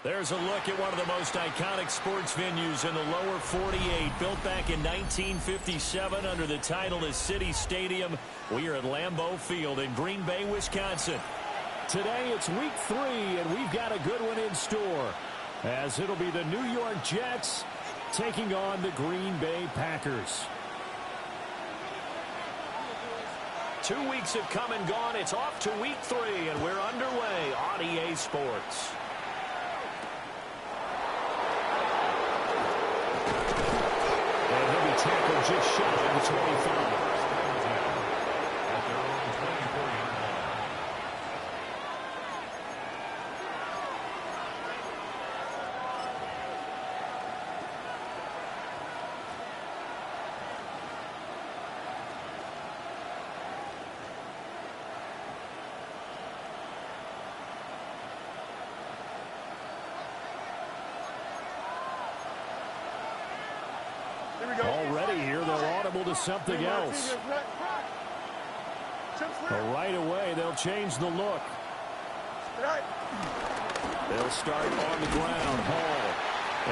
There's a look at one of the most iconic sports venues in the lower 48, built back in 1957 under the title of City Stadium. We are at Lambeau Field in Green Bay, Wisconsin. Today it's week 3, and we've got a good one in store, as it'll be the New York Jets taking on the Green Bay Packers. 2 weeks have come and gone. It's off to week 3, and we're underway on EA Sports. Tackle just shy of the 25. Already here, they're audible to something else. Right away, they'll change the look. They'll start on the ground. Hall.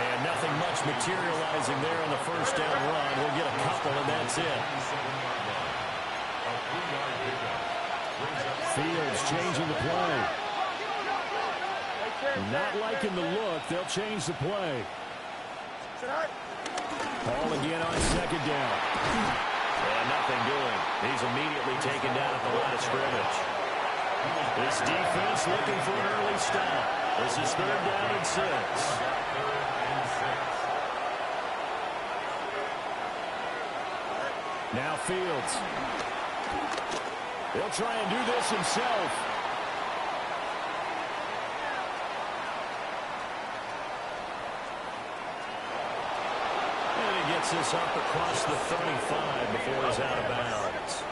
And nothing much materializing there on the first down run. We'll get a couple, and that's it. Fields changing the play. Not liking the look. They'll change the play. Ball again on second down. And nothing doing. He's immediately taken down at the line of scrimmage. This defense looking for an early stop. This is 3rd down and 6. Now Fields. He'll try and do this himself. This up across the 35 before he's out of bounds.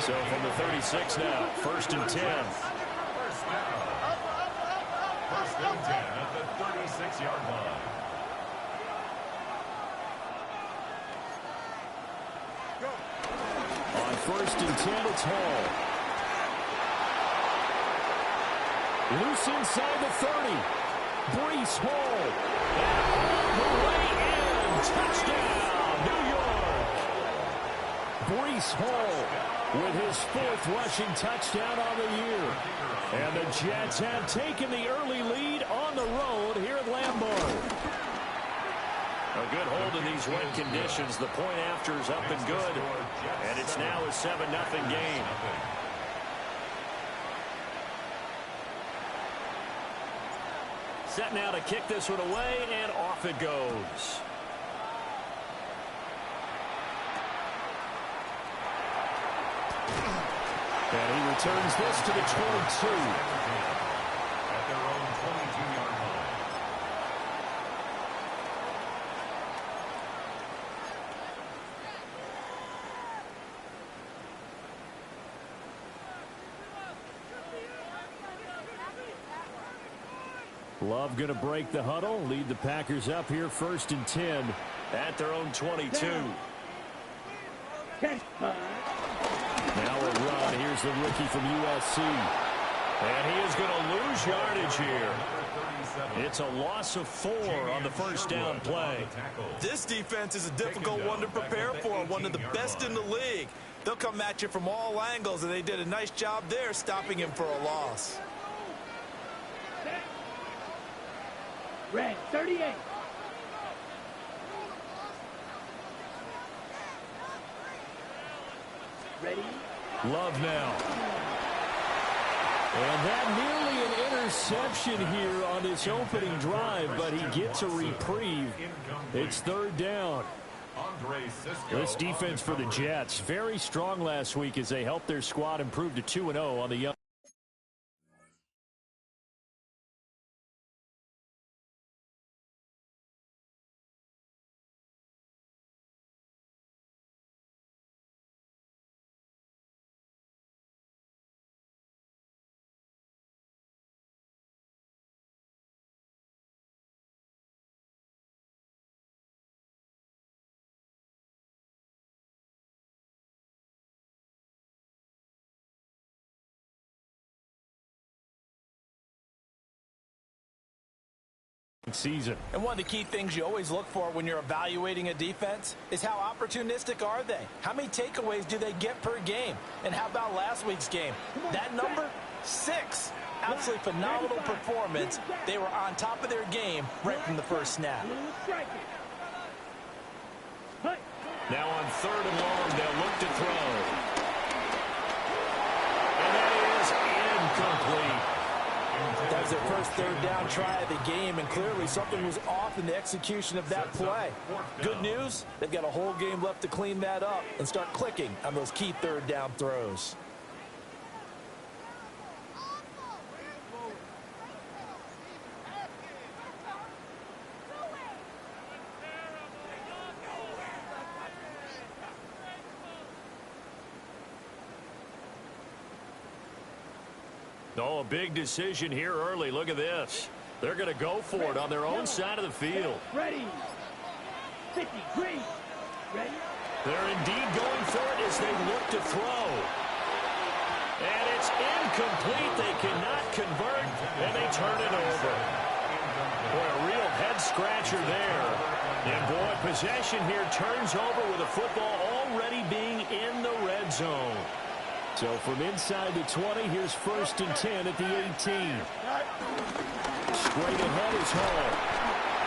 So from the 36 now, 1st and 10. First and 10 at the 36-yard line. On 1st and 10, it's Hall. Loose inside the 30. Breece Hall. Touchdown, New York. Breece Hall with his 4th rushing touchdown on the year. And the Jets have taken the early lead on the road here at Lambeau. A good hold in these wet conditions. The point after is up and good. And it's now a 7-0 game. Set now to kick this one away, and off it goes. And he returns this to the 22. At their own 22-yard line. Love going to break the huddle, lead the Packers up here 1st and 10 at their own 22. Now a run. Here's the rookie from USC. And he is going to lose yardage here. It's a loss of 4 on the first down play. This defense is a difficult one to prepare for, one of the best in the league. They'll come at you from all angles, and they did a nice job there stopping him for a loss. Red 38. Ready? Love now. And that nearly an interception here on this opening drive, but he gets a reprieve. It's 3rd down. This defense for the Jets, very strong last week as they helped their squad improve to 2-0 on the young. season. And one of the key things you always look for when you're evaluating a defense is how opportunistic are they? How many takeaways do they get per game? And how about last week's game? That number, 6. Absolutely phenomenal performance. They were on top of their game right from the first snap. Now on 3rd and long, they'll look to throw. And that is incomplete. That was their first 3rd down try of the game, and clearly something was off in the execution of that play. Good news, they've got a whole game left to clean that up and start clicking on those key 3rd down throws. Oh, a big decision here early. Look at this. They're going to go for it on their own side of the field. Ready. 50, green. Ready. They're indeed going for it as they look to throw. And it's incomplete. They cannot convert, and they turn it over. Boy, a real head-scratcher there. And, boy, possession here turns over with the football already being in the red zone. So from inside the 20, here's 1st and 10 at the 18. Straight ahead is Hall.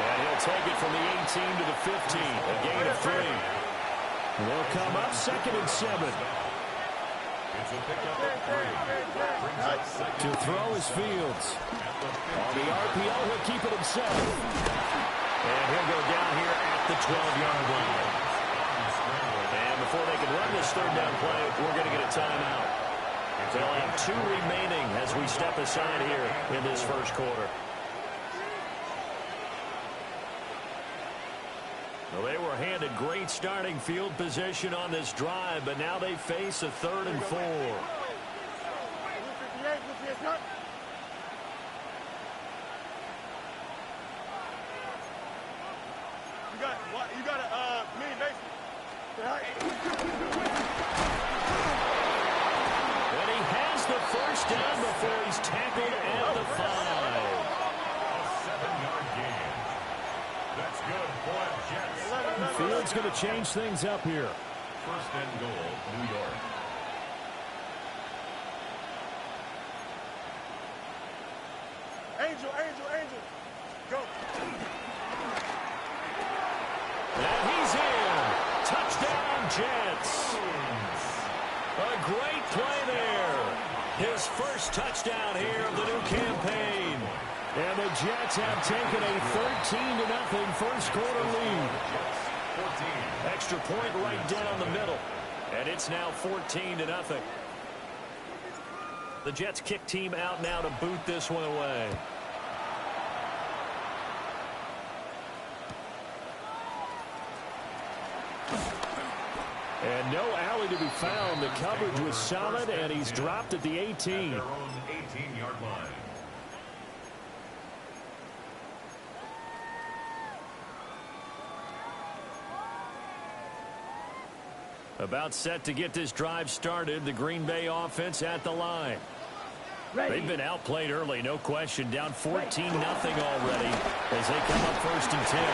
And he'll take it from the 18 to the 15, a gain of 3. They'll come up 2nd and 7. To throw is Fields. On the RPO, he'll keep it himself. And he'll go down here at the 12-yard line. And before they can run this 3rd down play, we're going to get a timeout. They'll have 2 remaining as we step aside here in this first quarter. Well, they were handed great starting field position on this drive, but now they face a 3rd and 4. You got a mini base. And he has the 1st down before he's tackled at the 5. A 7-yard gain. That's good for Jets. Fields going to change things up here. 1st and goal, New York. Angel. Go. And he's in. Touchdown, Jets. A great play there. His 1st touchdown here of the new campaign. And the Jets have taken a 13-0 first quarter lead. Extra point right down the middle. And it's now 14-0. The Jets kick team out now to boot this one away. And no alley to be found. The coverage was solid, and he's dropped at the 18. Their own 18-yard line. About set to get this drive started. The Green Bay offense at the line. Ready. They've been outplayed early, no question. Down 14-0 already as they come up 1st and 10.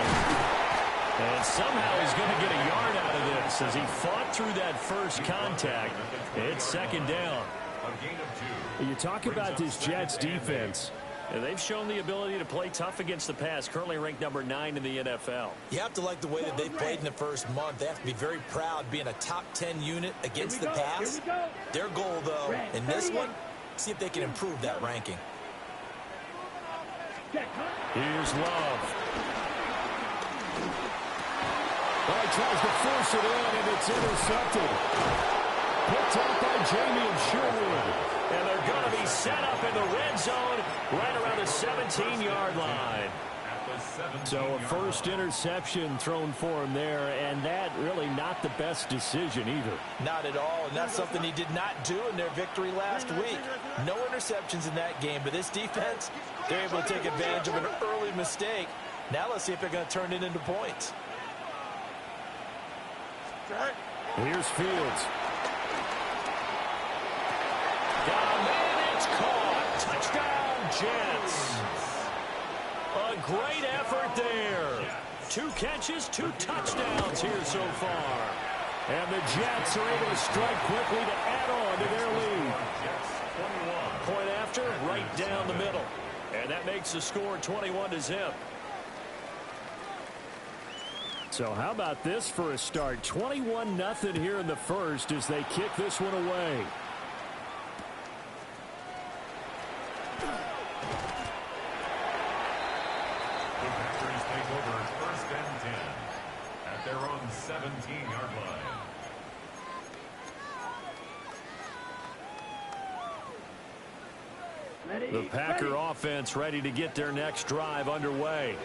And somehow he's going to get a yard out of this as he fought through that first contact. It's 2nd down. A gain of 2. You talk about this Jets defense. They've shown the ability to play tough against the pass, currently ranked number 9 in the NFL. You have to like the way that they played in the first month. They have to be very proud being a top 10 unit against the pass. Their goal, though, in this one, see if they can improve that ranking. Here's Love. Well, he tries to force it in, and it's intercepted. Picked up by Jamie Sherwood. And they're going to be set up in the red zone right around the 17-yard line. So a first interception thrown for him there, and that really not the best decision either. Not at all, and that's something he did not do in their victory last week. No interceptions in that game, but this defense, they're able to take advantage of an early mistake. Now let's see if they're going to turn it into points. Here's Fields. Got a man, it's caught. Touchdown, Jets. A great effort there. 2 catches, 2 touchdowns here so far. And the Jets are able to strike quickly to add on to their lead. Point after, right down the middle. And that makes the score 21-0. So how about this for a start? 21-0 here in the first as they kick this one away. The Packers take over 1st and 10 at their own 17-yard line. The Packer offense ready to get their next drive underway.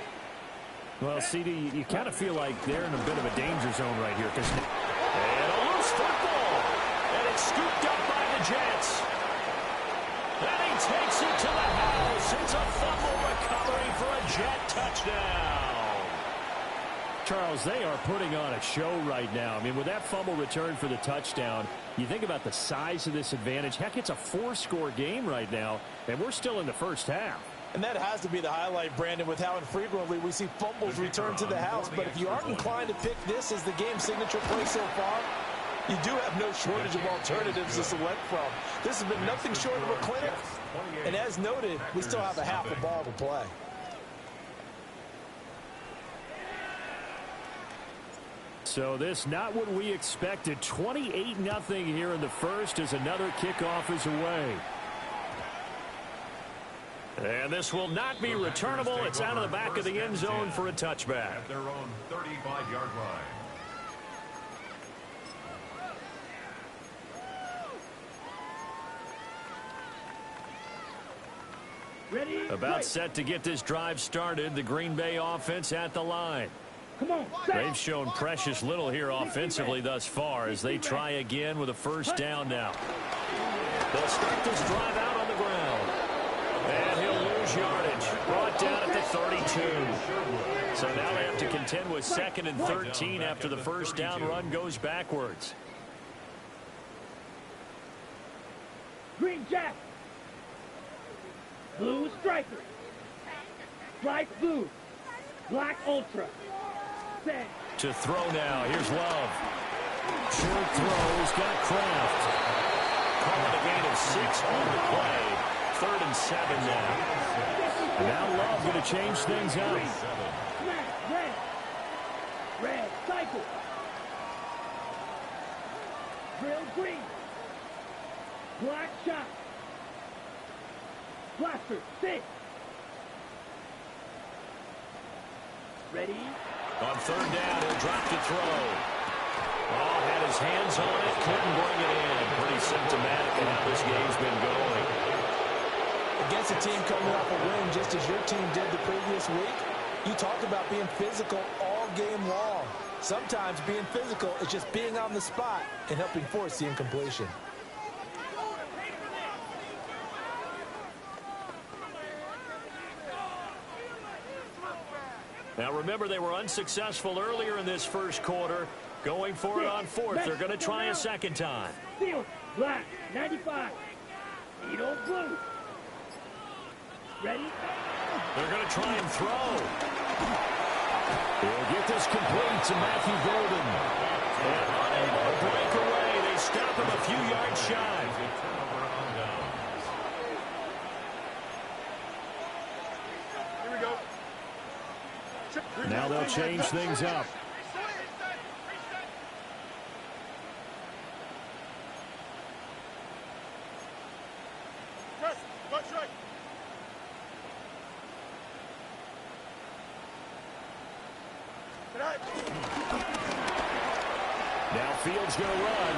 Well, CD, you kind of feel like they're in a bit of a danger zone right here. And a loose football. And it's scooped up by the Jets. And he takes it to the house. It's a fumble recovery for a Jet touchdown. Charles, they are putting on a show right now. I mean, with that fumble return for the touchdown, you think about the size of this advantage. Heck, it's a 4-score game right now, and we're still in the first half. And that has to be the highlight, Brandon, with how infrequently we see fumbles return to the house. But if you aren't inclined to pick this as the game signature play so far, you do have no shortage of alternatives to select from. This has been nothing short of a clinic. And as noted, we still have a half a ball to play. So this not what we expected. 28-0 here in the first as another kickoff is away. And this will not be returnable. It's out of the back of the end zone for a touchback. At their own 35-yard line. Ready? About set to get this drive started. The Green Bay offense at the line. Come on. They've shown precious little here offensively thus far as they try again with a first down now. They'll start this drive out on the ground. And he'll lose yardage. Brought down at the 32. So now they have to contend with 2nd and 13 after the first down run goes backwards. Green Jack. Blue striker. Stripe blue. Black ultra. Set. To throw now. Here's Love. Short throw. He's got Kraft. Calling a gain of 6 on the play. 3rd and 7 now. And now Love going to change things up. Smash. Red. Red. Cycle. Drill green. Black shot. Blaster. 6. Ready? On 3rd down, he'll drop to throw. Oh, had his hands on it, couldn't bring it in. Pretty symptomatic of how this game's been going. Against a team coming off a win just as your team did the previous week, you talked about being physical all game long. Sometimes being physical is just being on the spot and helping force the incompletion. Now remember, they were unsuccessful earlier in this first quarter. Going for it on 4th. They're going to try a second time. Field. Black. 95. Needle blue. Ready? They're going to try and throw. He'll get this complete to Matthew Golden. And unable to break away. They stop him a few yards shy. Here we go. Now they'll change things up. Press. Watch right. Now Fields going to run.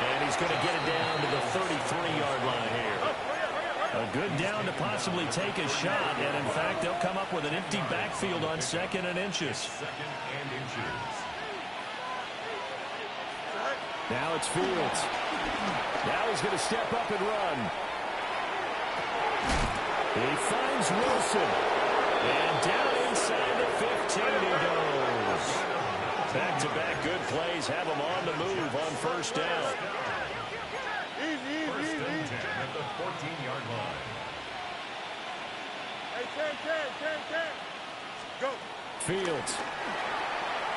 And he's going to get it down to the 33-yard line here. A good down to possibly take a shot. And, in fact, they'll come up with an empty backfield on 2nd and inches. 2nd and inches. Now it's Fields. Now he's going to step up and run. He finds Wilson. And down inside the 15 he goes. Back-to-back good plays have him on the move on first down. First and 10 at the 14-yard line. Hey, 10. Go. Fields.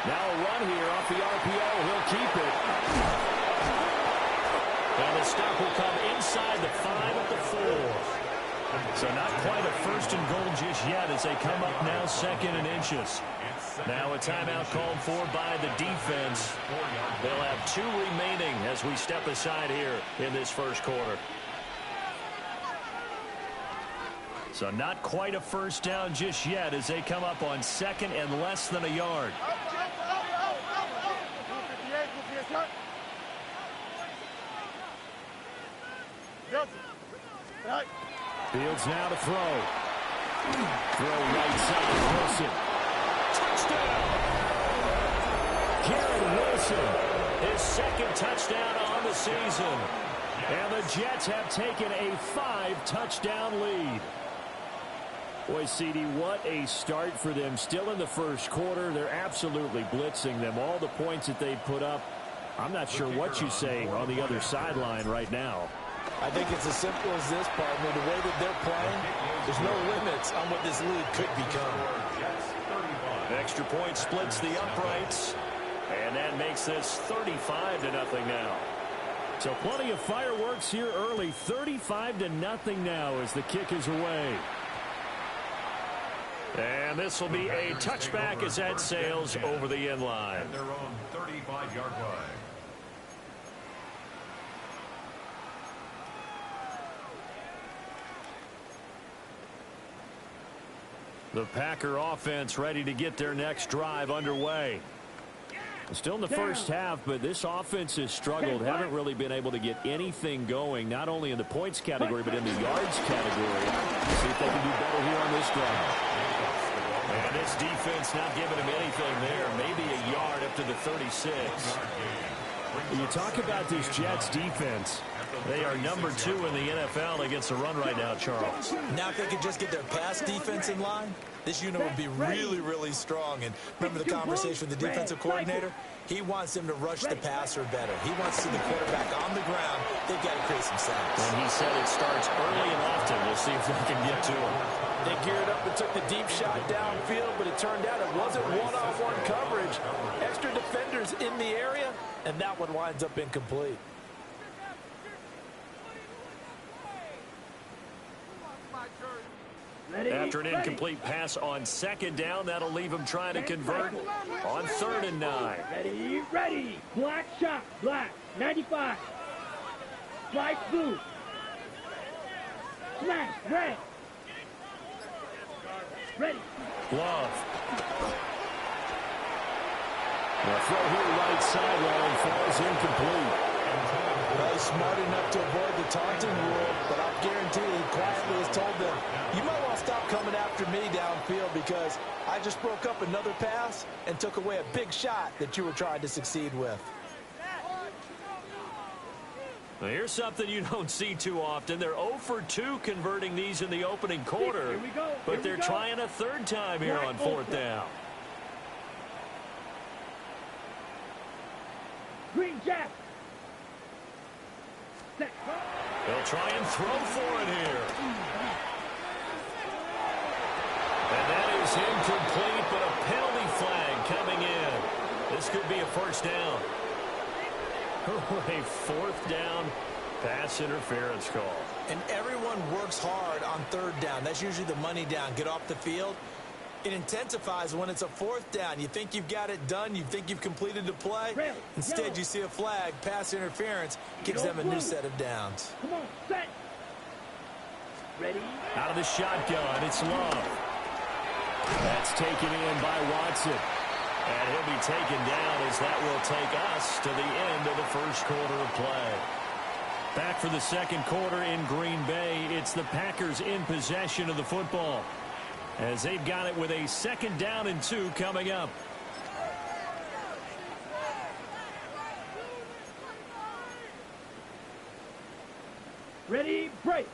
Now a run here off the RPO. He'll keep it. And the stop will come inside the 5 at the 4. So not quite a first and goal just yet as they come up now 2nd and inches. Now a timeout called for by the defense. They'll have 2 remaining as we step aside here in this first quarter. So not quite a first down just yet as they come up on 2nd and less than a yard. Fields now to throw. Throw right side. Wilson. Touchdown! Garrett Wilson, his 2nd touchdown on the season. And the Jets have taken a 5-touchdown lead. Boy, CD, what a start for them. Still in the first quarter. They're absolutely blitzing them. All the points that they put up, I'm not sure what you say on the other sideline right now. I think it's as simple as this, partner. The way that they're playing, there's no limits on what this league could become. Extra point splits the uprights, and that makes this 35-0 now. So plenty of fireworks here early. 35-0 now as the kick is away. And this will be a touchback as that sails over the end line. At their own 35-yard line. The Packer offense ready to get their next drive underway. Still in the first half, but this offense has struggled. Haven't really been able to get anything going, not only in the points category, but in the yards category. See if they can do better here on this drive. And this defense not giving him anything there. Maybe a yard up to the 36. You talk about this Jets defense. They are number 2 in the NFL against the run right now, Charles. Now if they could just get their pass defense in line, this unit would be really, really strong. And remember the conversation with the defensive coordinator? He wants them to rush the passer better. He wants to see the quarterback on the ground. They've got to create some sacks. And he said it starts early and often. We'll see if they can get to him. They geared up and took the deep shot downfield, but it turned out it wasn't one-on-one coverage. Extra defenders in the area, and that one winds up incomplete. After an incomplete pass on 2nd down, that'll leave him trying to convert on 3rd and 9. Ready. Black shot. Black. 95. Slice blue. Smash. Red. Ready. Love. The throw here right sideline falls incomplete. Well, he's smart enough to avoid the taunting rule, but I guarantee he quietly has told them, you might want to stop coming after me downfield because I just broke up another pass and took away a big shot that you were trying to succeed with. Now here's something you don't see too often. They're 0 for 2 converting these in the opening quarter, but they're trying a 3rd time here on 4th down. Green Jack. They'll try and throw for it here. And that is incomplete, but a penalty flag coming in. This could be a first down. A 4th down pass interference call. And everyone works hard on 3rd down. That's usually the money down. Get off the field. It intensifies when it's a 4th down. You think you've got it done. You think you've completed the play. Instead, you see a flag, pass interference, gives them a new set of downs. Come on, set. Ready. Out of the shotgun, it's Love. That's taken in by Watson. And he'll be taken down as that will take us to the end of the first quarter of play. Back for the 2nd quarter in Green Bay. It's the Packers in possession of the football, as they've got it with a 2nd down and 2 coming up. Ready, break.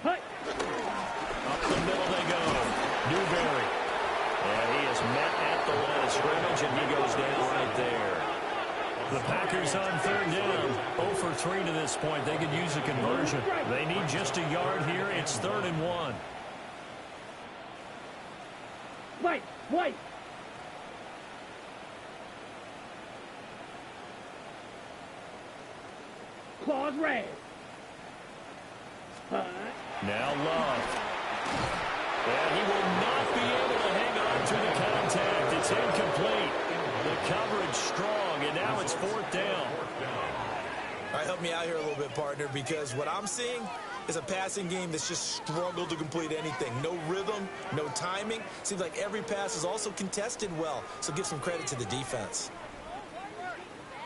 Hut. Up the middle they go. Newberry. And he is met at the line of scrimmage, and he goes down right there. The Packers on third down. 0 for 3 to this point. They could use a conversion. They need just a yard here. It's 3rd and 1. White. Claws red. Now Love. And he will not be able to hang on to the contact. It's incomplete. The coverage strong, and now it's 4th down. All right, help me out here a little bit, partner, because what I'm seeing is a passing game that's just struggled to complete anything. No rhythm, no timing. Seems like every pass is also contested well, so give some credit to the defense.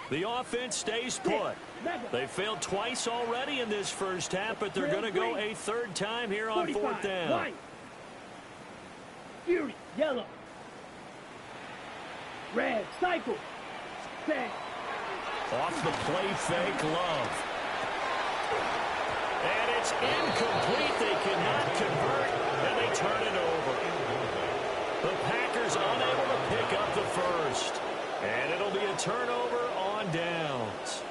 The offense stays put. They failed twice already in this first half, but they're going to go a 3rd time here on 4th down. White. Fury, yellow. Red, cycle. Set. Off the play fake, Love. And it's incomplete. They cannot convert, and they turn it over. The Packers unable to pick up the first. And it'll be a turnover on downs.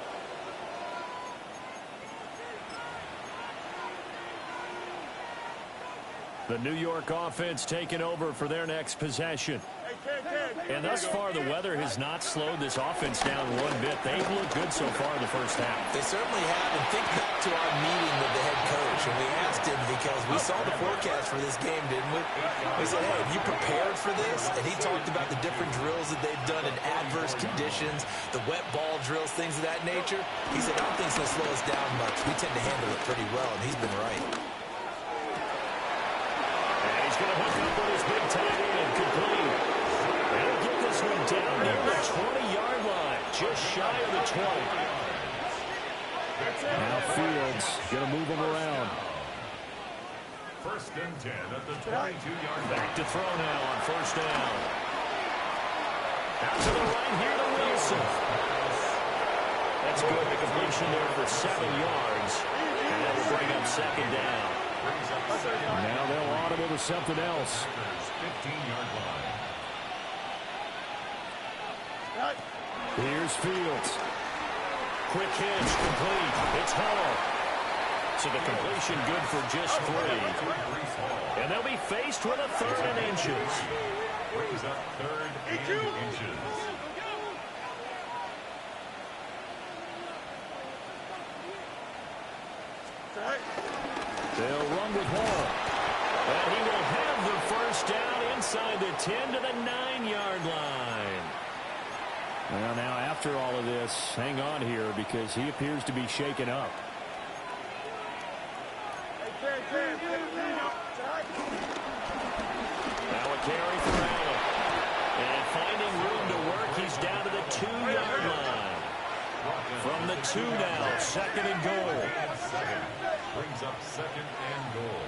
The New York offense taking over for their next possession. And thus far, the weather has not slowed this offense down one bit. They've looked good so far in the first half. They certainly have. And think back to our meeting with the head coach, and we asked him because we saw the forecast for this game, didn't we? We said, hey, have you prepared for this? And he talked about the different drills that they've done in adverse conditions, the wet ball drills, things of that nature. He said, I don't think it's going to slow us down much. We tend to handle it pretty well, and he's been right. And he's going to hook up with his big tight end, complete. They'll get this one down near the 20-yard line, just shy of the 20. Now Fields going to move him around. 1st and 10 at the 22-yard line. Back to throw now on 1st down. Out to the right here to Wilson. That's good. The completion there for 7 yards. And that will bring up 2nd down. Now they'll audible to something else. 15-yard line. Here's Fields. Quick hitch, complete. It's Hall. So the completion good for just 3. And they'll be faced with a 3rd and inches. Brings up 3rd and inches. They'll run with Hall. And he will have the 1st down inside the 10 to the 9-yard line. Well, now after all of this, hang on here because he appears to be shaken up. Now a carry for Allen. And finding room to work, he's down to the 2-yard line. From the 2 now, 2nd and goal. Brings up 2nd and goal.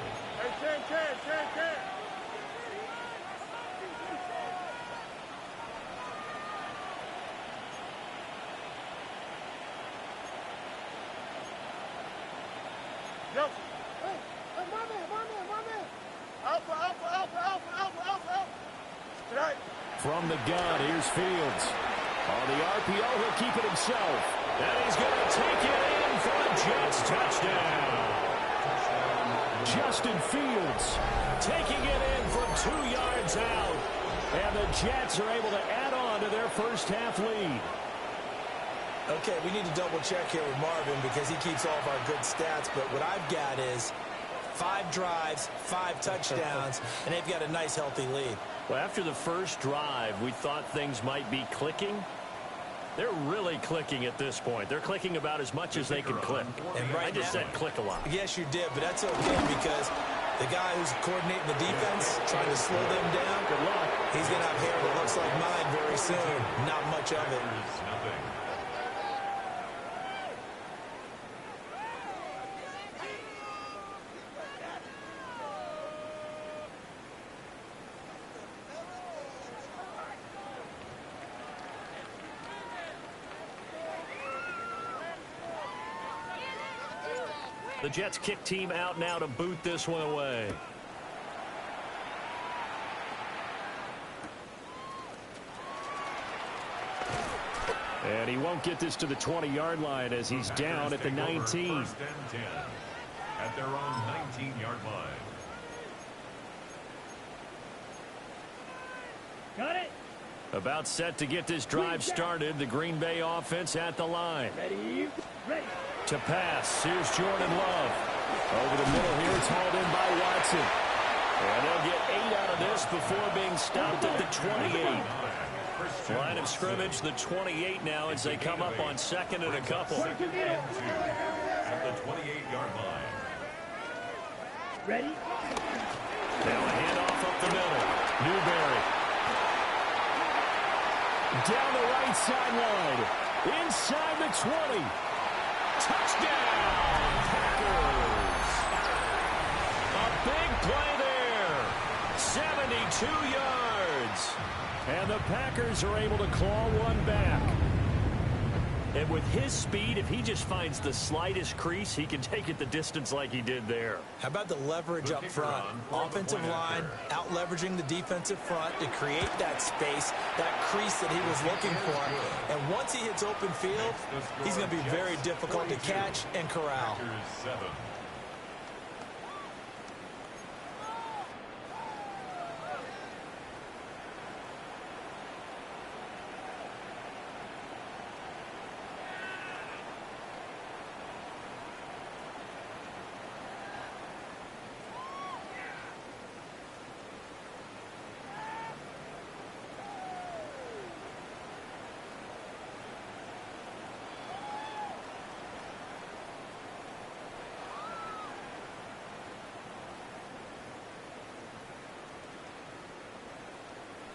From the gun, here's Fields. On the RPO, he'll keep it himself. And he's going to take it in for a Jets touchdown. Justin Fields Taking it in from 2 yards out. And the Jets are able to add on to their first half lead. Okay, we need to double check here with Marvin because he keeps all of our good stats, but what I've got is 5 drives, 5 touchdowns, and they've got a nice, healthy lead. Well, after the first drive, we thought things might be clicking. They're really clicking at this point. They're clicking about as much as they can click. And right I just now, said click a lot. Yes, you did, but that's okay because the guy who's coordinating the defense, trying to slow them down, Good luck. he's going to have hair that looks like mine very soon. Not much of it. Nothing. The Jets kick team out now to boot this one away. And he won't get this to the 20-yard line as he's down at the 19. First and 10 at their own 19-yard line. Got it. About set to get this drive started. The Green Bay offense at the line. Ready. Ready. To pass. Here's Jordan Love. Over the middle here. It's hauled in by Watson. And they'll get 8 out of this before being stopped at the 28. Line of scrimmage, the 28 now as they come up on second and a couple. Second and 2 at the 28-yard line. Ready. Now a handoff up the middle. Newberry. Down the right sideline. Inside the 20. Touchdown, Packers. A big play there. 72 yards. And the Packers are able to claw one back. And with his speed, if he just finds the slightest crease, he can take it the distance like he did there. How about the leverage up front? Offensive line out-leveraging the defensive front to create that space, that crease that he was looking for. And once he hits open field, he's going to be very difficult to catch and corral. Packers 7.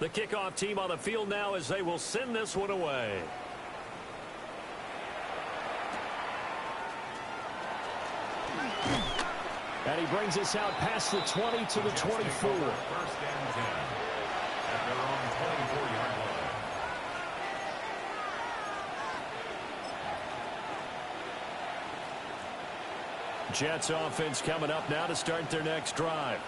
The kickoff team on the field now as they will send this one away. And he brings us out past the 20 to the 24. First and 10 at their own 24-yard line. Jets offense coming up now to start their next drive.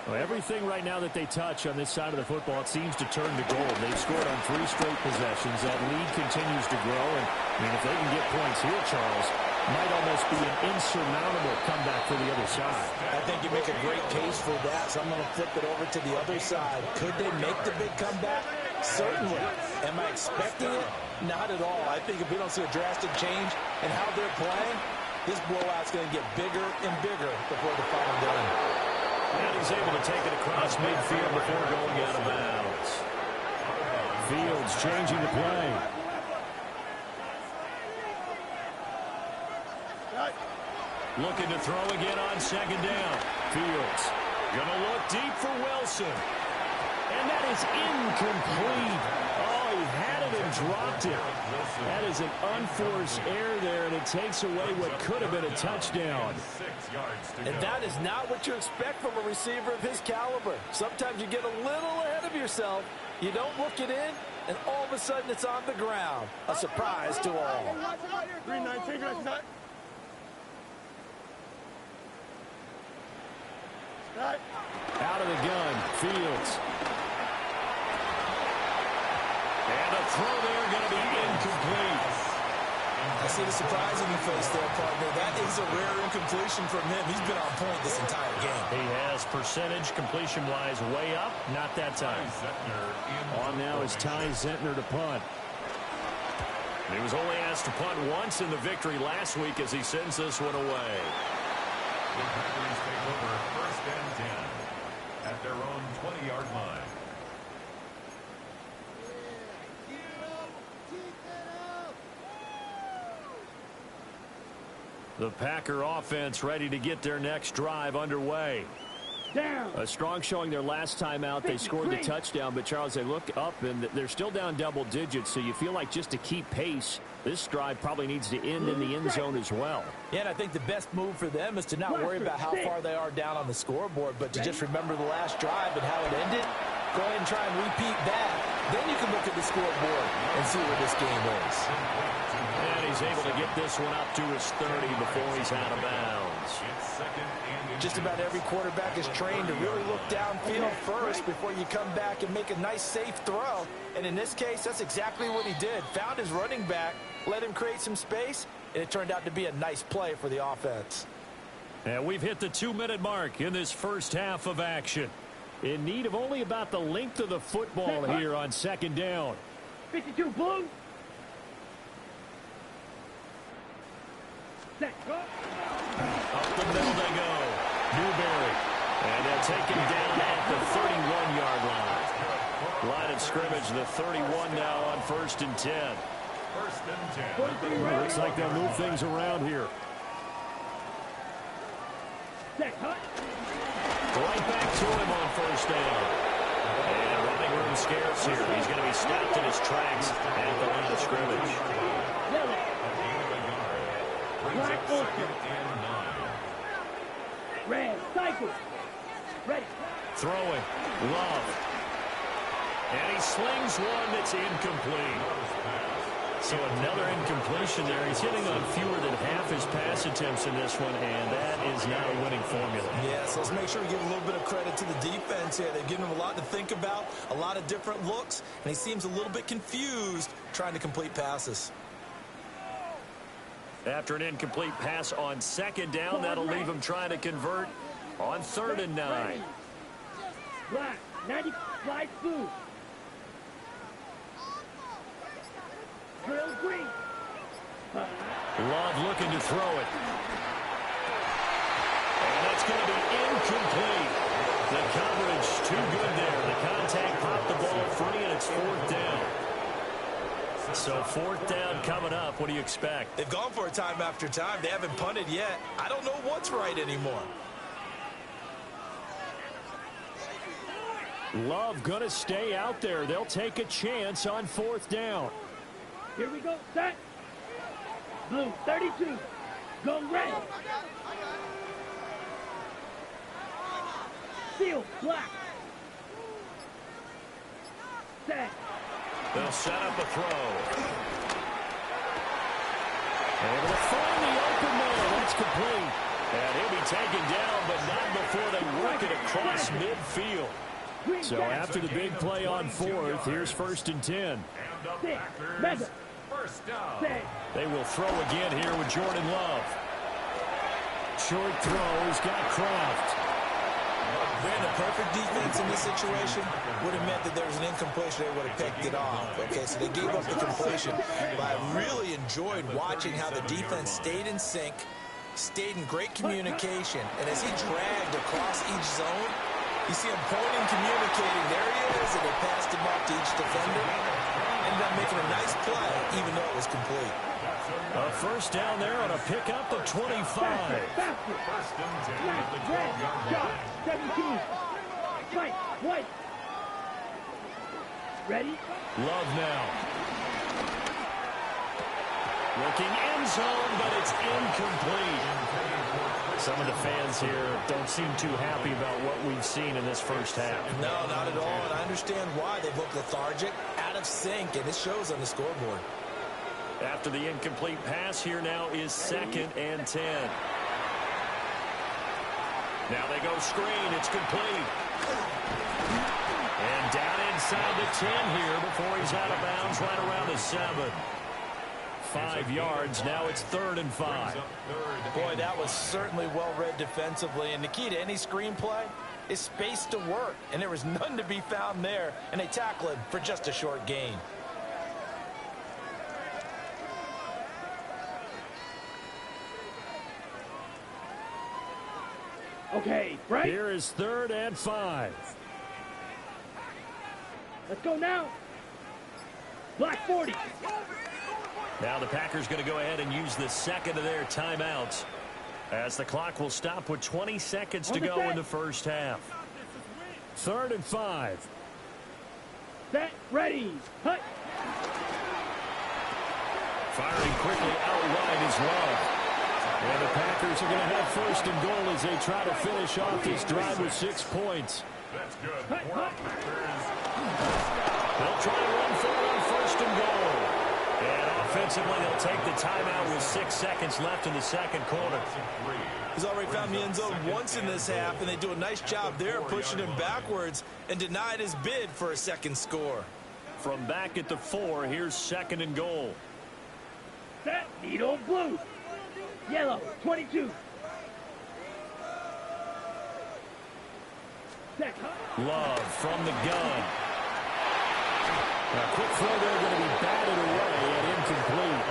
Well, everything right now that they touch on this side of the football, it seems to turn to gold. They've scored on 3 straight possessions. That lead continues to grow. And, I mean, if they can get points here, Charles, might almost be an insurmountable comeback for the other side. I think you make a great case for that, so I'm going to flip it over to the other side. Could they make the big comeback? Certainly. Am I expecting it? Not at all. I think if we don't see a drastic change in how they're playing, this blowout's going to get bigger and bigger before the final done. And he's able to take it across midfield before going out of bounds. Fields changing the play. Looking to throw again on second down. Fields gonna look deep for Wilson. And that is incomplete. Oh, he had it and dropped it. That is an unforced error there, and it takes away what could have been a touchdown. 6 yards to And go. that is not what you expect from a receiver of his caliber. Sometimes you get a little ahead of yourself. You don't look it in, and all of a sudden it's on the ground. A surprise to all. 3-9, Out of the gun, Fields. And a throw there going to be incomplete. I see the surprise in your face there, partner. That is a rare incompletion from him. He's been on point this entire game. He has percentage completion-wise way up. Not that time. On now is Ty Zentner to punt. And he was only asked to punt once in the victory last week as he sends this one away. The Packers take over first and 10 at their own 20-yard line. The Packer offense ready to get their next drive underway. Down. A strong showing their last time out. They scored the touchdown, but Charles, they look up and they're still down double digits, so you feel like just to keep pace, this drive probably needs to end in the end zone as well. Yeah, and I think the best move for them is to not worry about how far they are down on the scoreboard, but to just remember the last drive and how it ended. Go ahead and try and repeat that. Then you can look at the scoreboard and see where this game is. And he he's able to get this one up to his 30 before he's out of bounds. Just about every quarterback is trained to really look downfield first before you come back and make a nice, safe throw. And in this case, that's exactly what he did. Found his running back, let him create some space, and it turned out to be a nice play for the offense. And we've hit the 2-minute mark in this first half of action. In need of only about the length of the football here on second down. 52 blue. Set. Go. Up the middle they go. Newberry. And they'll take him down at the 31-yard line. Line of scrimmage, the 31 now on 1st and 10. 1st and 10. Looks like they'll move things around here. Set. Hut. Right back to him on 1st down. And running room scarce here. He's going to be stopped in his tracks at the line of scrimmage. Yellow. Black Ulster. Red. Cycle. Ready. Throwing. Love. And he slings one that's incomplete. So another incompletion there. He's hitting on fewer than half his pass attempts in this one, and that is not a winning formula. Yes, let's make sure we give a little bit of credit to the defense here. They've given him a lot to think about, a lot of different looks, and he seems a little bit confused trying to complete passes. After an incomplete pass on 2nd down, that'll leave him trying to convert on 3rd and 9. Black. 90. Light blue. Drill green. Love looking to throw it. And that's going to be incomplete. The coverage too good there. The contact popped the ball free, and it's 4th down. So 4th down coming up. What do you expect? They've gone for it time after time. They haven't punted yet. I don't know what's right anymore. Love going to stay out there. They'll take a chance on 4th down. Here we go. Set. Blue. 32. Go red. Seal. Black. Set. They'll set up a throw. Able to find the open man. That's complete. And he'll be taken down, but not before they work it across midfield. So after the big play on 4th, here's 1st and 10. Mega. First down. Set. They will throw again here with Jordan Love. Short throw. He's got Kraft. Brandon, perfect defense in this situation would have meant that there was an incompletion. They would have picked it off. Okay, so they gave up the completion. But I really enjoyed watching how the defense stayed in sync, stayed in great communication. And as he dragged across each zone, you see him pointing, communicating. There he is, and they passed him off to each defender. Ended up making a nice play, even though it was complete. A 1st down there on a pickup of 25. Faster. 1st and 10 Black. at the Red. 12-yard Dot. line. 17. White. White. Ready. Love now. Looking end zone, but it's incomplete. Some of the fans here don't seem too happy about what we've seen in this first half. No, not at all, and I understand why. They've looked lethargic, out of sync, and it shows on the scoreboard. After the incomplete pass, here now is 2nd and 10. Now they go screen. It's complete. And down inside the 10 here before he's out of bounds right around the 7. 5 yards. Now it's 3rd and 5. Boy, that was certainly well-read defensively, and the key to any screenplay is space to work, and there was none to be found there, and they tackle him for just a short gain. Okay. Right. Here is 3rd and 5. Let's go now. Black 40. Now the Packers going to go ahead and use the 2nd of their timeouts as the clock will stop with 20 seconds to go in the first half. 3rd and 5. Set. Ready. Hut. Firing quickly out wide is Love. And the Packers are going to have 1st and goal as they try to finish off this drive with 6 points. That's good. They'll try to run for it on 1st and goal. And offensively, they'll take the timeout with 6 seconds left in the second quarter. He's already found the end zone once in this half, and they do a nice job there pushing him backwards and denied his bid for a second score. From back at the 4, here's 2nd and goal. Set, needle blue. Yellow, 22. Set, Love from the gun. A quick throw there going to be batted away and incomplete.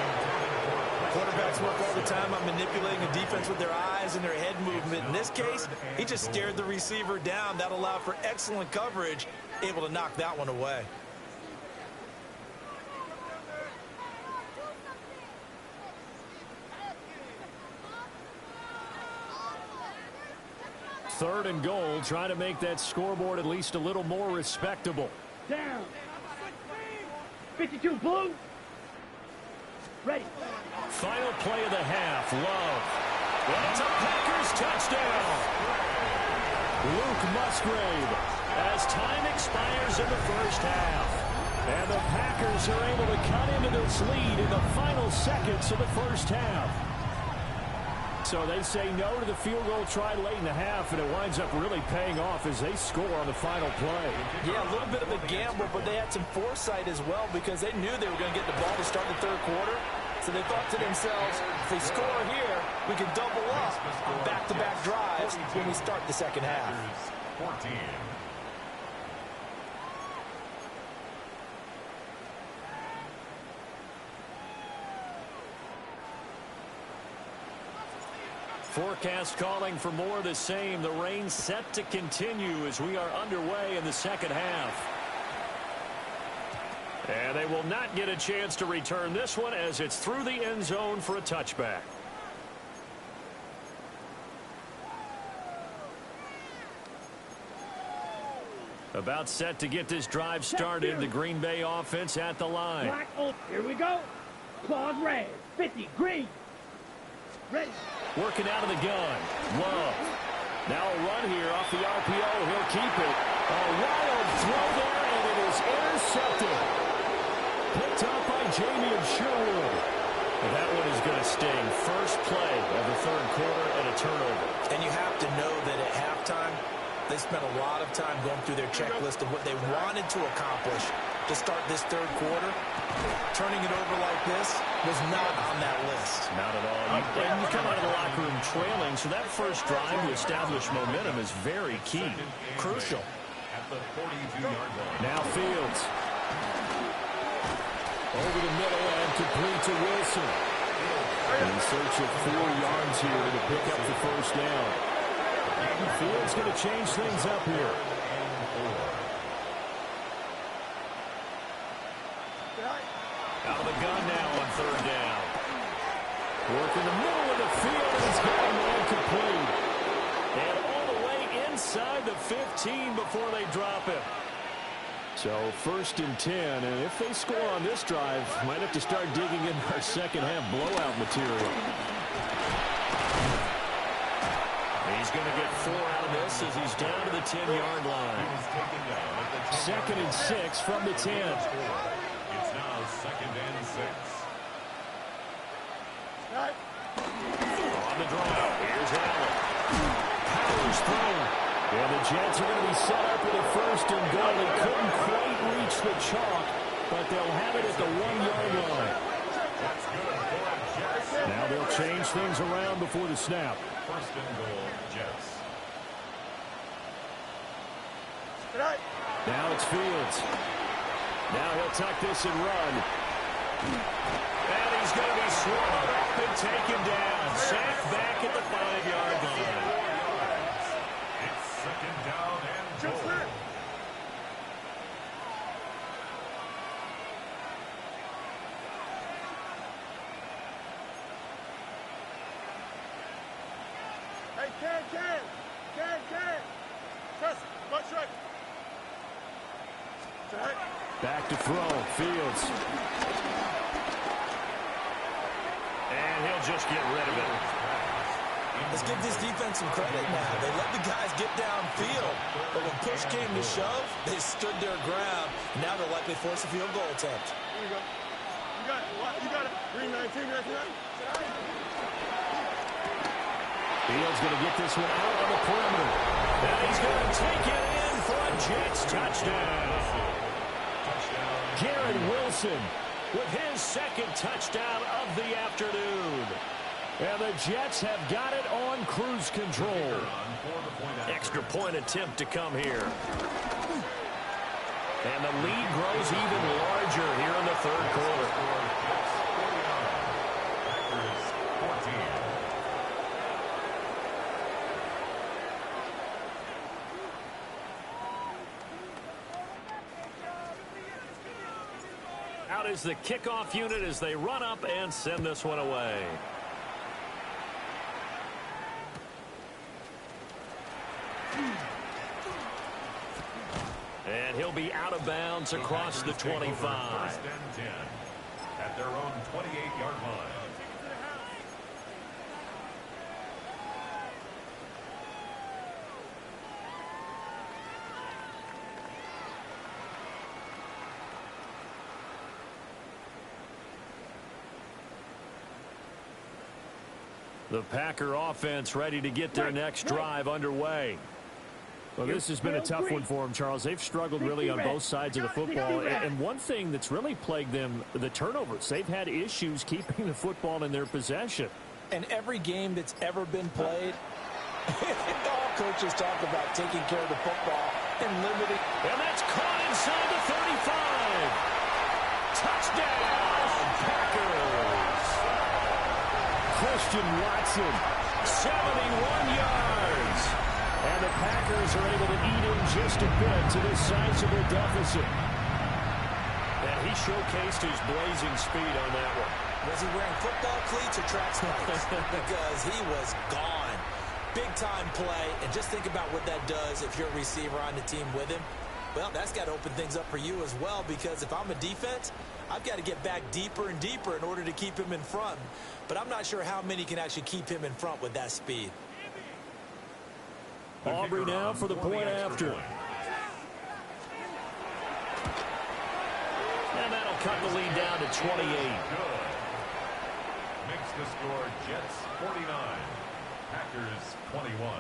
Quarterbacks work all the time on manipulating a defense with their eyes and their head movement. In this case, he just stared the receiver down. That allowed for excellent coverage, able to knock that one away. Third and goal, trying to make that scoreboard at least a little more respectable. down. 52 blue. Ready. Final play of the half, Love. And it's a Packers touchdown. Luke Musgrave as time expires in the first half. And the Packers are able to cut into this lead in the final seconds of the first half. So they say no to the field goal tried late in the half, and it winds up really paying off as they score on the final play. Yeah, a little bit of a gamble, but they had some foresight as well because they knew they were going to get the ball to start the third quarter. So they thought to themselves, if they score here, we can double up on back-to-back drives when we start the second half. 14. Forecast calling for more of the same. The rain set to continue as we are underway in the second half. And they will not get a chance to return this one as it's through the end zone for a touchback. About set to get this drive started. The Green Bay offense at the line. Black, oh, here we go. Claws red. 50 green. Ready. Working out of the gun. Love. Now a run here off the RPO. He'll keep it. A wild throw there, and it is intercepted. Picked up by Jamie Sherwood. And that one is going to sting. First play of the third quarter and a turnover. And you have to know that at halftime, they spent a lot of time going through their checklist of what they wanted to accomplish to start this third quarter. Turning it over like this was not on that list. Not at all. You come out of the locker room trailing, so that first drive to establish momentum is very key. Crucial. At the 42-yard line. Now Fields. Over the middle and complete to Wilson. In search of 4 yards here to pick up the first down. Fields going to change things up here. Out of the gun now on third down. Work in the middle of the field, and it's got him incomplete. And all the way inside the 15 before they drop him. So first and 10, and if they score on this drive, might have to start digging in our second half blowout material. He's going to get 4 out of this as he's down to the 10-yard line. Second and 6 from the 10. It's now second and 6. On the draw, here's Allen. Powers through. And the Jets are going to be set up with a first and goal. They couldn't quite reach the chalk, but they'll have it at the 1-yard line. Now they'll change things around before the snap. First and goal, Jets. Now it's Fields. Now he'll tuck this and run. And he's going to be swallowed up and taken down. Sacked back at the 5-yard line. It's second down and goal. Hey, Ken. Press, watch right. Back to throw, Fields. And he'll just get rid of it. Let's give this defense some credit now. They let the guys get downfield, but when push came to shove, they stood their ground. Now they'll likely force a field goal attempt. Here we go. got it. Green 19, right tonight. Fields going to get this one out on the perimeter. And he's going to take it in for a Jets touchdown. Garrett Wilson with his second touchdown of the afternoon. And the Jets have got it on cruise control. Extra point attempt to come here. And the lead grows even larger here in the third quarter. Out is the kickoff unit as they run up and send this one away. And he'll be out of bounds across the 25. First and 10 at their own 28-yard line. The Packer offense ready to get their next drive underway. Well, this has been a tough one for them, Charles. They've struggled really on both sides of the football. And one thing that's really plagued them, the turnovers. They've had issues keeping the football in their possession. And every game that's ever been played, all coaches talk about taking care of the football and limiting. And that's caught inside the 35. Touchdown, Packers. Christian Watson, 71 yards. And the Packers are able to eat in just a bit to this sizable deficit. And he showcased his blazing speed on that one. Was he wearing football cleats or track spikes? Because he was gone. Big-time play. And just think about what that does if you're a receiver on the team with him. Well, that's got to open things up for you as well, because if I'm a defense, I've got to get back deeper and deeper in order to keep him in front. But I'm not sure how many can actually keep him in front with that speed. Aubrey now for the point after. And that'll cut the lead down to 28. Good. Makes the score Jets 49, Packers 21.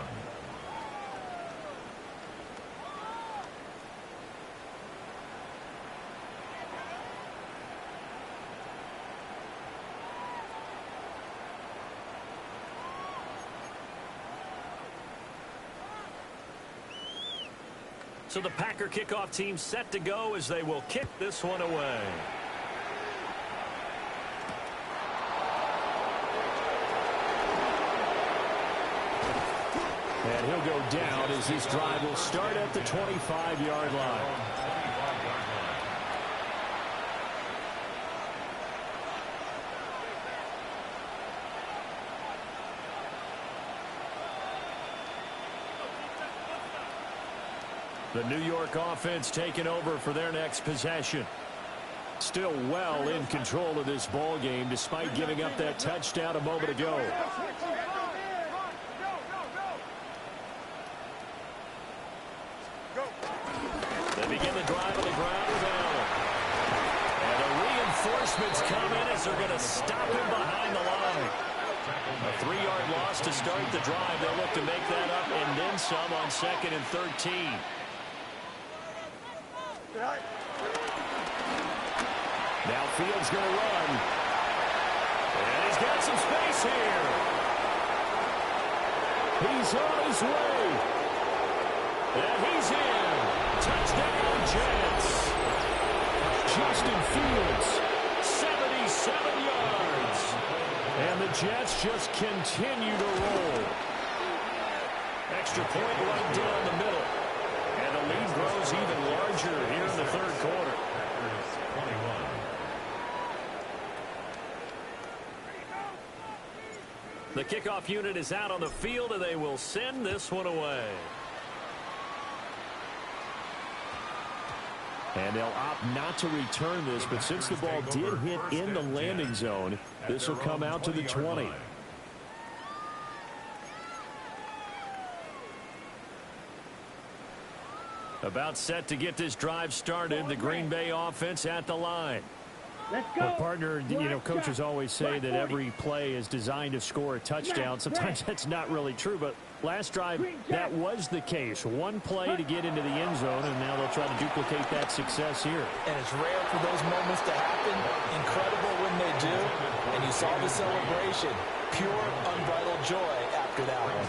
So the Packer kickoff team set to go as they will kick this one away. And he'll go down as this drive will start at the 25-yard line. The New York offense taking over for their next possession. Still well in control of this ball game despite giving up that touchdown a moment ago. They begin the drive on the ground with Allen. And the reinforcements come in as they're going to stop him behind the line. A 3-yard loss to start the drive. They'll look to make that up and then some on 2nd and 13. Now Fields going to run. And he's got some space here. He's on his way. And he's in. Touchdown, Jets. Justin Fields, 77 yards. And the Jets just continue to roll. Extra point right down the middle. And the lead grows even larger here in the third quarter. The kickoff unit is out on the field, and they will send this one away. And they'll opt not to return this, but since the ball did hit in the landing zone, this will come out to the 20. About set to get this drive started. The Green Bay offense at the line. Let's go. Well, partner, you know, coaches always say that every play is designed to score a touchdown. Sometimes that's not really true, but last drive, that was the case. One play to get into the end zone, and now they'll try to duplicate that success here. And it's rare for those moments to happen. Incredible when they do. And you saw the celebration. Pure, unbridled joy after that one.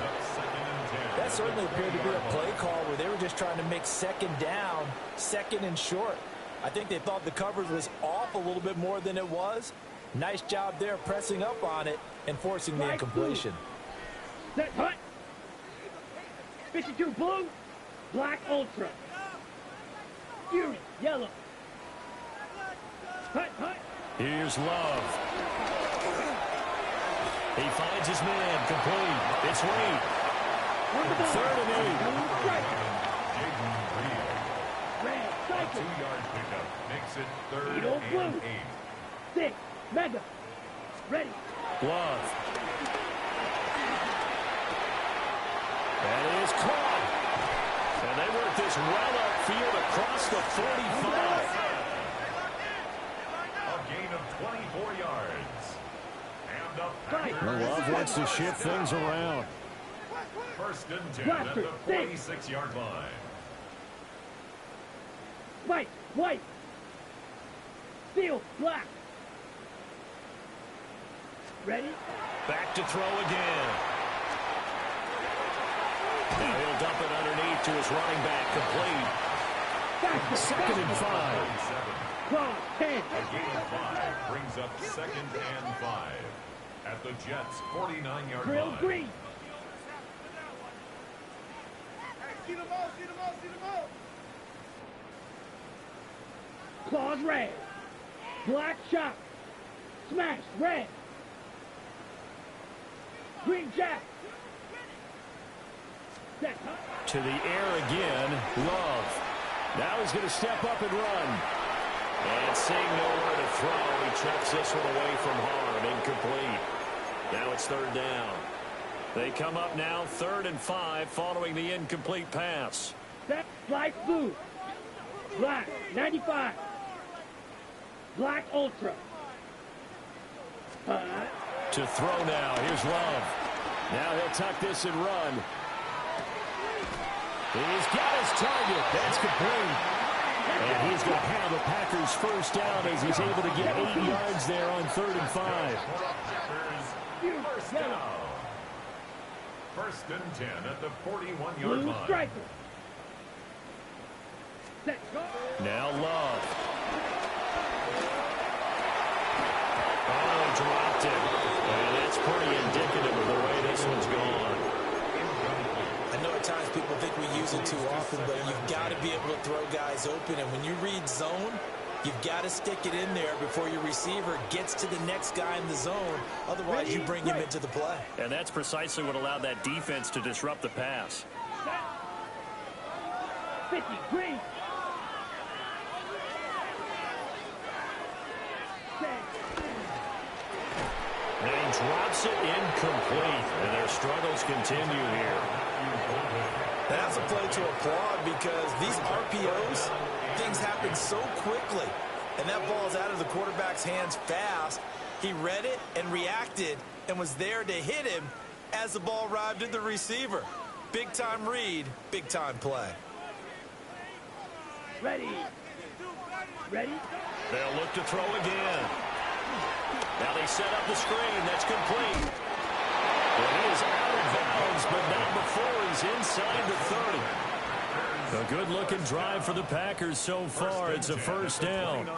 That certainly appeared to be a play call where they were just trying to make second down, second and short. I think they thought the coverage was off a little bit more than it was. Nice job there pressing up on it and forcing the incompletion. Set, hut. 52 blue, black ultra. Fury, yellow. Hut, hut. Here's Love. He finds his man, complete. It's Reed. 3rd and 8. Red, cycle. 2-yard pickup makes it 3rd Edo and blue. 8. 6, mega. Ready. Love. That is caught. And they work this well upfield across the 45. A gain of 24 yards. And the Packers. Well, Love wants to shift things around. 1st and 10 at the 46-yard line. White, white. Steel, black. Ready. Back to throw again. Now he'll dump it underneath to his running back, complete. Back to 2nd and 5. 12, 10. A gain of 5 brings up 2nd and 5 at the Jets' 49-yard Drill line. green. Claws red. Black shot. Smash red. Green jack. Set. To the air again, Love. Now he's going to step up and run. And seeing nowhere to throw, he chucks this one away from harm, incomplete. Now it's 3rd down. They come up now 3rd and 5 following the incomplete pass. Set. Light blue. Black. 95. Black ultra. To throw now. Here's Love. Now he'll tuck this and run. He's got his target. That's complete. And he's going to have the Packers' 1st down as he's able to get 8 yards there on 3rd and 5. First down. 1st and 10 at the 41-yard Blue line. striker. Set. Go. Now Love. Oh, he dropped it. And that's pretty indicative of the way this one's gone. I know at times people think we use it too often, but you've got to be able to throw guys open. And when you read zone, you've got to stick it in there before your receiver gets to the next guy in the zone. Otherwise, you bring him into the play. And that's precisely what allowed that defense to disrupt the pass. 50 green. And he drops it incomplete. And their struggles continue here. That's a play to applaud because these RPOs, things happen so quickly. And that ball's out of the quarterback's hands fast. He read it and reacted and was there to hit him as the ball arrived at the receiver. Big-time read, big-time play. Ready. Ready. They'll look to throw again. Now they set up the screen. That's complete. Well, he is out of bounds, but not before he's inside the 30. A good-looking drive for the Packers so far. It's a 1st down.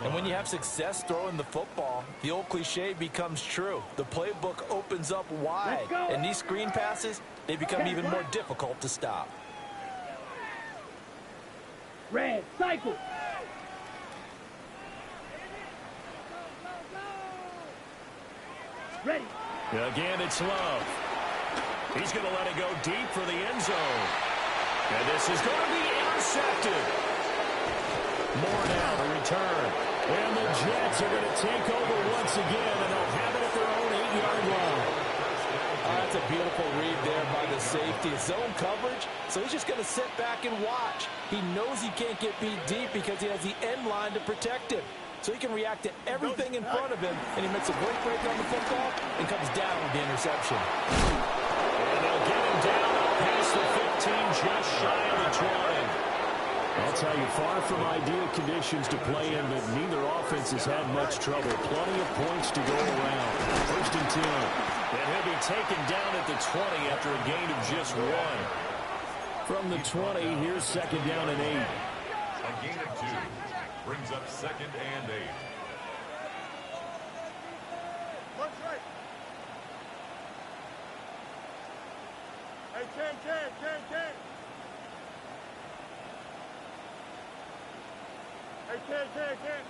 And when you have success throwing the football, the old cliche becomes true. The playbook opens up wide. And these screen passes, they become even more difficult to stop. Red. Cycle. Ready. Again, it's Love. He's going to let it go deep for the end zone. And this is going to be intercepted. More now to return. And the Jets are going to take over once again, and they'll have it at their own 8-yard line. That's a beautiful read there by the safety. Zone coverage, so he's just going to sit back and watch. He knows he can't get beat deep because he has the end line to protect him. so he can react to everything in front of him, and he makes a great break on the football and comes down with the interception. And they'll get him down past the 15, just shy of the 20. I'll tell you, far from ideal conditions to play in, but neither offense has had much trouble. Plenty of points to go around. First and 10. And he'll be taken down at the 20 after a gain of just 1. From the 20, here's second down and 8. A gain of 2 brings up second and 8. Hey, Ken. Hey, Ken.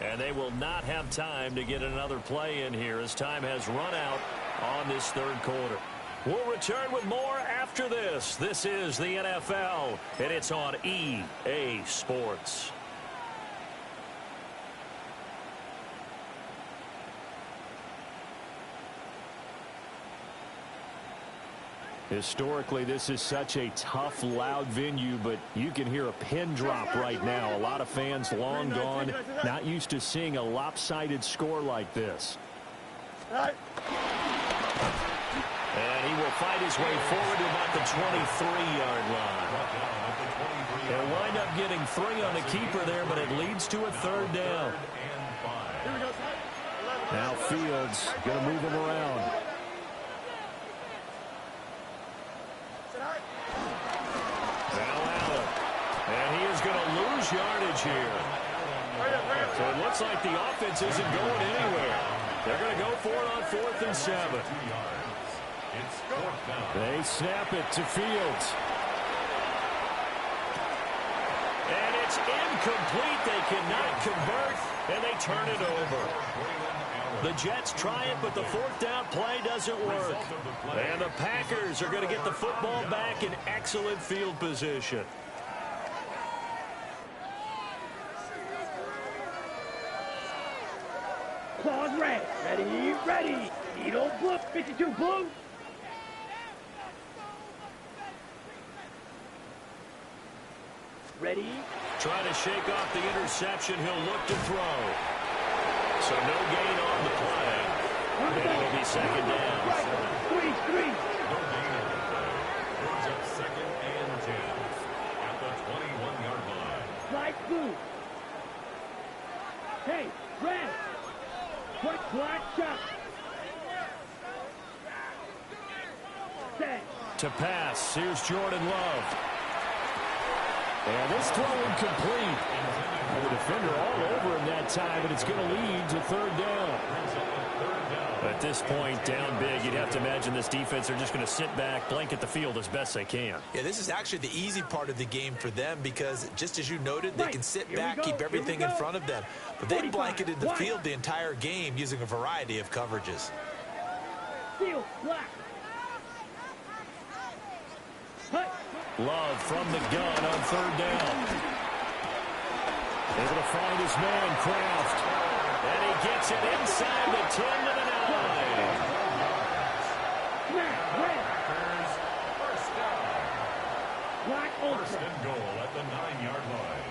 And they will not have time to get another play in here as time has run out on this third quarter. We'll return with more after this. This is the NFL, and it's on EA Sports. Historically, this is such a tough, loud venue, but you can hear a pin drop right now. A lot of fans long gone, not used to seeing a lopsided score like this. And he will fight his way forward to about the 23-yard line. They'll wind up getting 3 on the keeper there, but it leads to a third down. Now Fields going to move him around. And he is going to lose yardage here. So it looks like the offense isn't going anywhere. They're going to go for it on 4th and 7. They snap it to Fields. And it's incomplete. They cannot convert, and they turn it over. The Jets try it, but the 4th down play doesn't work. And the Packers are going to get the football back in excellent field position. Claws red. Ready. Eagle blue. 52 blue. Ready. Trying to shake off the interception. He'll look to throw. So no gain on the play. And it'll be second down. 3. No gain on the play. Brings up second and 10 at the 21-yard line. Light blue. Hey, red. Quick black shot. Set. To pass. Here's Jordan Love. And this throw incomplete. And the defender all over him that time, but it's going to lead to third down. At this point, down big, you'd have to imagine this defense are just going to sit back, blanket the field as best they can. Yeah, this is actually the easy part of the game for them because, just as you noted, they can sit back, keep everything in front of them. But they blanketed the field the entire game using a variety of coverages. Field black. Love from the gun on third down. Able to find his man, Kraft. And he gets it inside the 10 to the 9. First down. Black ultra. First and goal at the 9-yard line.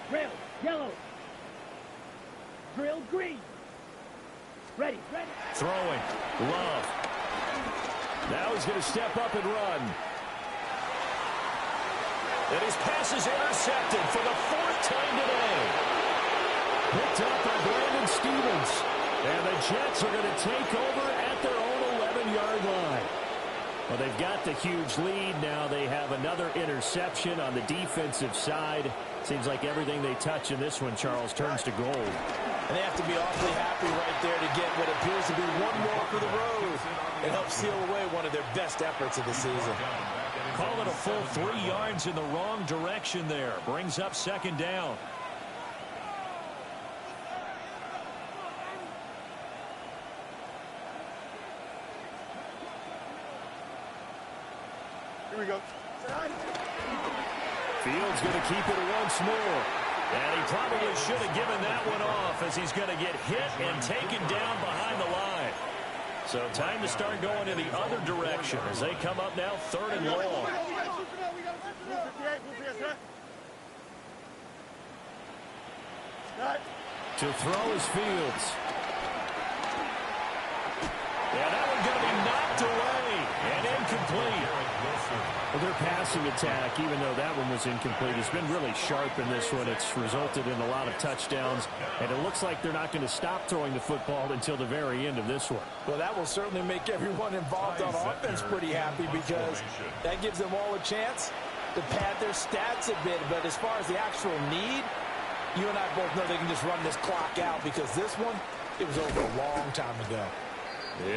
Drill, yellow. Drill, green. Ready. Throwing. Love. Now he's going to step up and run. And his pass is intercepted for the 4th time today. Picked up by Brandon Stevens. And the Jets are going to take over at their own 11-yard line. Well, they've got the huge lead. Now they have another interception on the defensive side. Seems like everything they touch in this one, Charles, turns to gold. And they have to be awfully happy right there to get what appears to be one more for the road. It helps seal away one of their best efforts of the season. Call it a full 3 yards in the wrong direction there. Brings up second down. Here we go. Fields going to keep it once more. And he probably should have given that one off as he's going to get hit and taken down behind the line. So time to start going in the other direction as they come up now 3rd and long. To throw is Fields. Yeah, that one going to be knocked away and incomplete. Well, their passing attack, even though that one was incomplete, has been really sharp in this one. It's resulted in a lot of touchdowns, and it looks like they're not going to stop throwing the football until the very end of this one. Well, that will certainly make everyone involved on offense pretty happy because that gives them all a chance to pad their stats a bit. But as far as the actual need, you and I both know they can just run this clock out because this one, it was over a long time ago.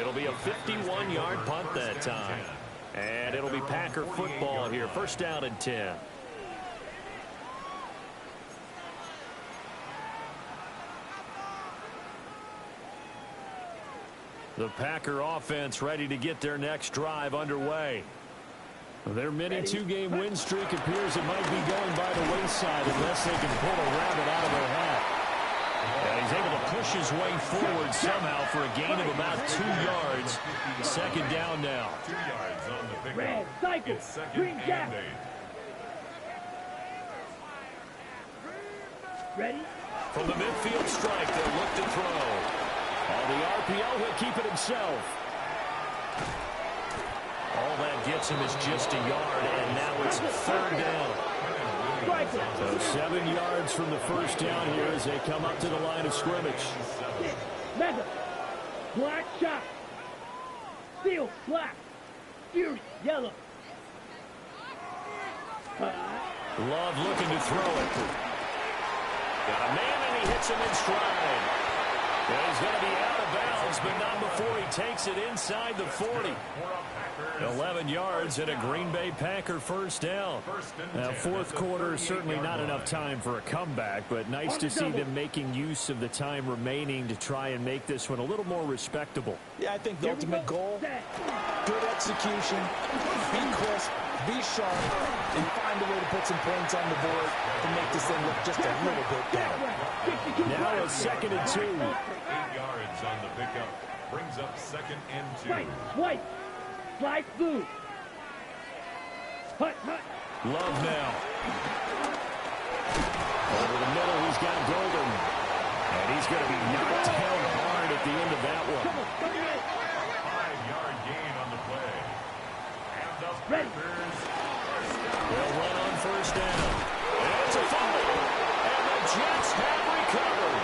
It'll be a 51-yard punt that time. And it'll be Packer football here. 1st down and 10. The Packer offense ready to get their next drive underway. Their mini 2-game win streak appears it might be going by the wayside unless they can pull a rabbit out of their hat. And he's able to push his way forward somehow for a gain of about 2 yards. 2nd down now. 2 yards on the pickup. Red, cycle, It's 2nd green and jack. 8. Ready? From the midfield strike, they'll look to throw. On the RPO, he'll keep it himself. All that gets him is just a yard, and now it's 3rd down. So 7 yards from the 1st down here as they come up to the line of scrimmage. Mega. Black shot. Steel, black. Fury, yellow. Love looking to throw it. Got a man, and he hits him in stride. Well, he's going to be out of bounds, but not before he takes it inside the 40. 11 yards and a Green Bay Packer 1st down. Now, 4th quarter, certainly not enough time for a comeback, but nice to see them making use of the time remaining to try and make this one a little more respectable. Yeah, I think the ultimate goal, good execution, be crisp, be sharp, and find a way to put some points on the board to make this thing look just a little bit better. Now it's 2nd and 2. 8 yards on the pickup. Brings up 2nd and 2. Right, white. Slide through. Hut, hut. Love now. Over the middle, he's got Golden. And he's going to be knocked down hard at the end of that one. 5-yard gain on the play. And the Ready. Packers. They'll run on 1st down. And it's a fumble. And the Jets have recovered.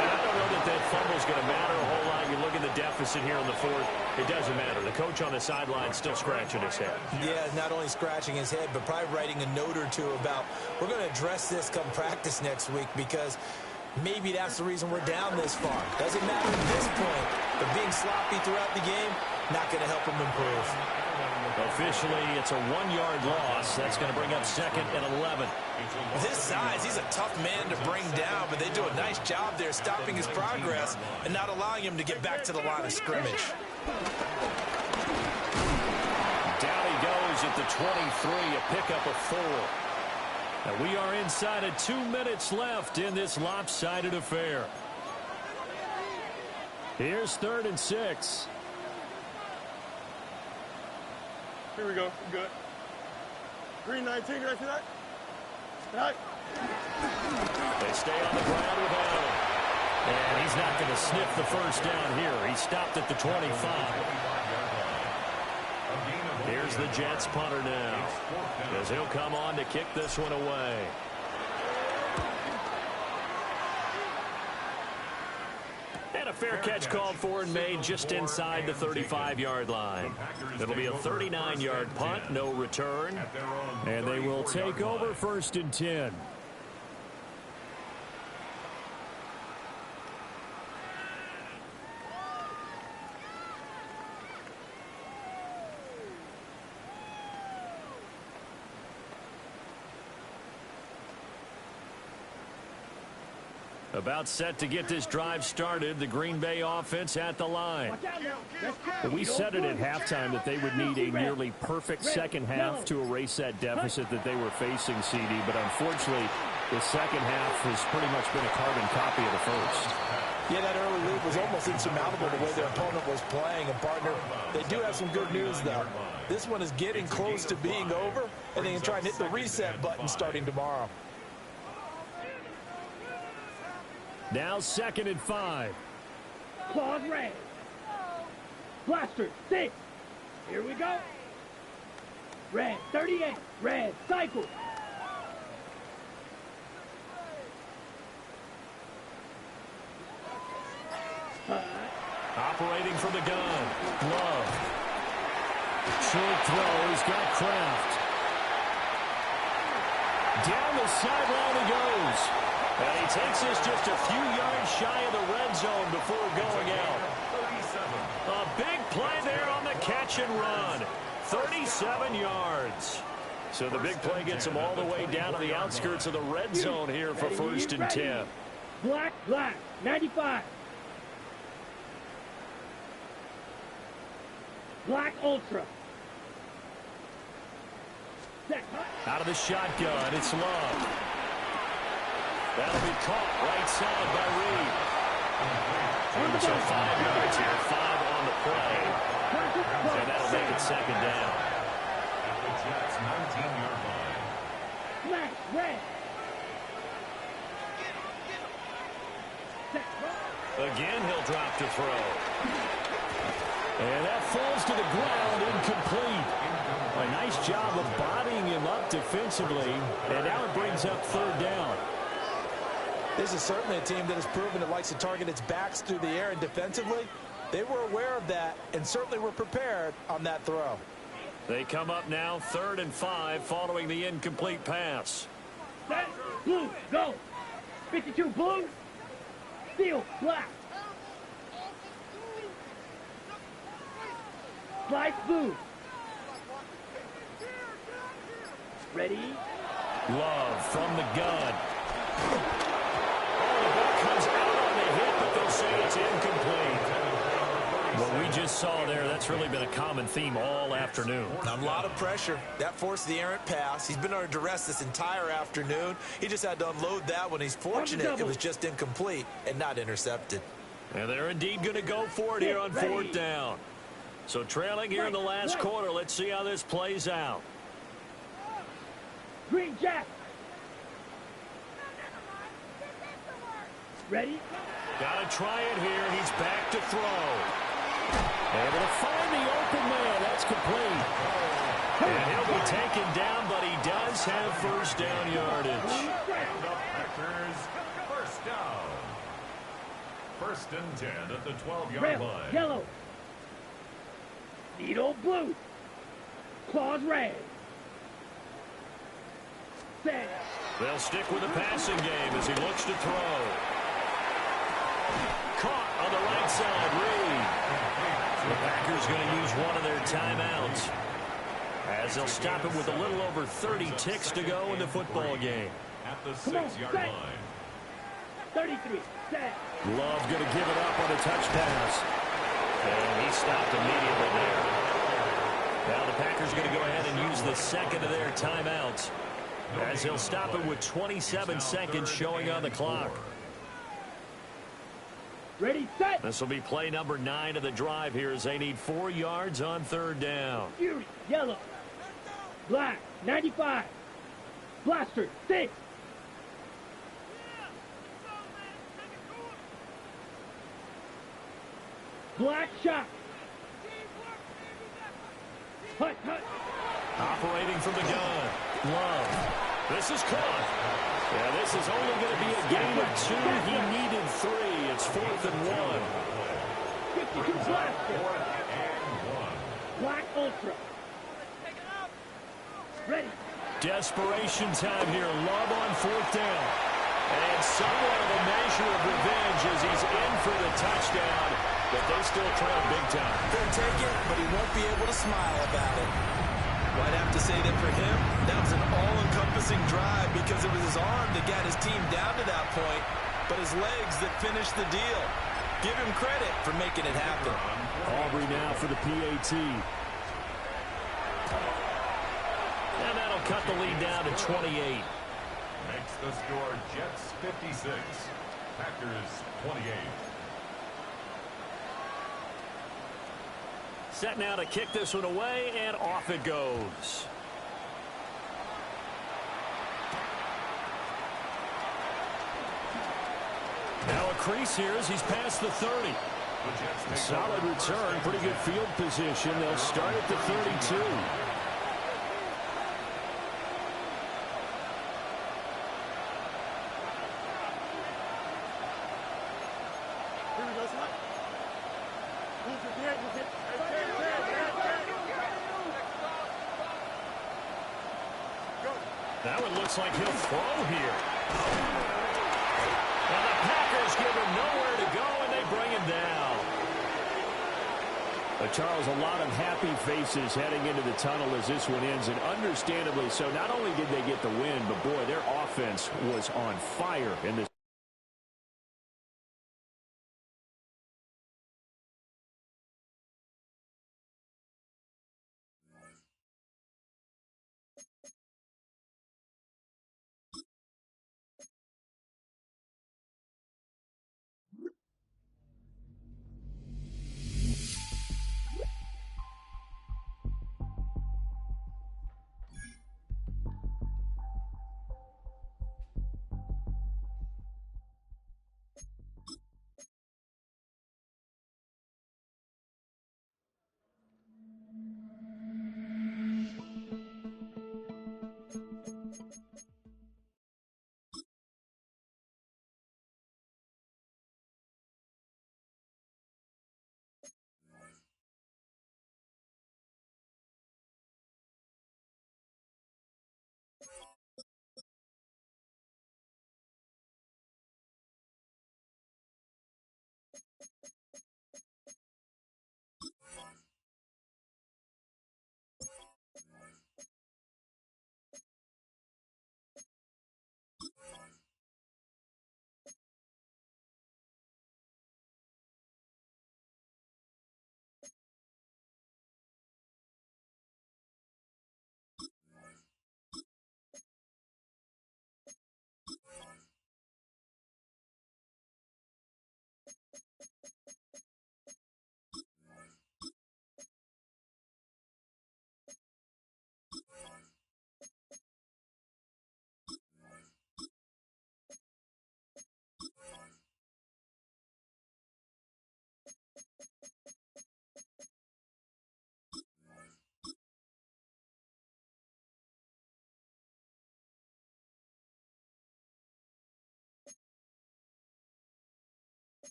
And I don't know that fumble's going to matter a whole lot. You look at the deficit here in the 4th. It doesn't matter. The coach on the sideline still scratching his head. Yeah, not only scratching his head, but probably writing a note or two about we're going to address this come practice next week because maybe that's the reason we're down this far. Doesn't matter at this point, but being sloppy throughout the game, not going to help him improve. Officially, it's a 1-yard loss. That's going to bring up 2nd and 11. With his size, he's a tough man to bring down, but they do a nice job there stopping his progress and not allowing him to get back to the line of scrimmage. Down he goes at the 23, a pickup of 4. And we are inside of 2 minutes left in this lopsided affair. Here's 3rd and 6. Here we go. Good. Green 19. Can I see that? Right. They stay on the ground with Allen. And he's not going to sniff the 1st down here. He stopped at the 25. Here's the Jets punter now, as he'll come on to kick this one away. And a fair catch called for and made just inside the 35-yard line. It'll be a 39-yard punt, no return. And they will take over 1st and 10. About set to get this drive started. The Green Bay offense at the line. We said it at halftime that they would need a nearly perfect second half to erase that deficit that they were facing, CD. But unfortunately, The second half has pretty much been a carbon copy of the first. Yeah, that early lead was almost insurmountable the way their opponent was playing. And, partner, they do have some good news, though. This one is getting close to being over, and they can try and hit the reset button starting tomorrow. Now 2nd and 5. Claws red. Blaster 6. Here we go. Red 38. Red cycle. Operating from the gun. Love. Short throw. He's got Kraft. Down the sideline he goes. And he takes us just a few yards shy of the red zone before going out. A big play there on the catch and run. 37 yards. So the big play gets him all the way down to the outskirts of the red zone here for 1st and 10. Black, 95. Black Ultra. Set. Out of the shotgun, it's Love. That'll be caught right side by Reed. So 5 yards here, 5 on the play. And that'll make it 2nd down. At the Jets' 19-yard line. Black, red. Again, he'll drop to throw. And that falls to the ground, incomplete. A nice job of bodying him up defensively. And now it brings up 3rd down. This is certainly a team that has proven it likes to target its backs through the air, and defensively, they were aware of that and certainly were prepared on that throw. They come up now 3rd and 5 following the incomplete pass. Set. Blue, go. 52 blue. Steel, black. Slice blue. Ready? Love from the gun. Oh, the ball comes out on the hit, but they'll say it's incomplete. What we just saw there, that's really been a common theme all afternoon. A lot of pressure. That forced the errant pass. He's been under duress this entire afternoon. He just had to unload that one. He's fortunate it was just incomplete and not intercepted. And they're indeed going to go for it here on 4th down. So trailing here in the last quarter, let's see how this plays out. Green Jack. Ready? Got to try it here, and he's back to throw. Able to find the open man. That's complete. And he'll be taken down, but he does have 1st down yardage. And the Packers, 1st down. 1st and 10 at the 12-yard Red, line. yellow. Needle blue. Claws red. Set. They'll stick with the passing game as he looks to throw. Caught on the right side, Reed. The Packers going to use one of their timeouts as they'll stop it with a little over 30 ticks to go in the football game. At the Come on, 6-yard set. line. 33. Set. Love going to give it up on a touch pass. And he stopped immediately there. Now the Packers going to go ahead and use the 2nd of their timeouts as they'll stop it with 27 seconds showing on the clock. Ready, set. This will be play number 9 of the drive here as they need 4 yards on 3rd down. Fury, yellow. Black, 95. Blaster, 6. Black shot. Hut, hut. Operating from the gun. Love. This is caught. Yeah, this is only going to be a gain of 2. He needed 3. It's 4th and 1. 52 blaster. Black ultra. Ready. Desperation time here. Love on 4th down. And somewhat of a measure of revenge as he's in for the touchdown. But they still trail big time. He'll take it, but he won't be able to smile about it. Well, I'd have to say that for him, that was an all-encompassing drive because it was his arm that got his team down to that point, but his legs that finished the deal. Give him credit for making it happen. Aubrey now for the PAT. And that'll cut the lead down to 28. Makes the score Jets 56, Packers 28. Set now to kick this one away, and off it goes. Now a crease here as he's past the 30. Solid return, pretty good field position. They'll start at the 32. That one looks like he'll throw here. And the Packers give him nowhere to go, and they bring him down. Charles, a lot of happy faces heading into the tunnel as this one ends, and understandably so. Not only did they get the win, but boy, their offense was on fire in this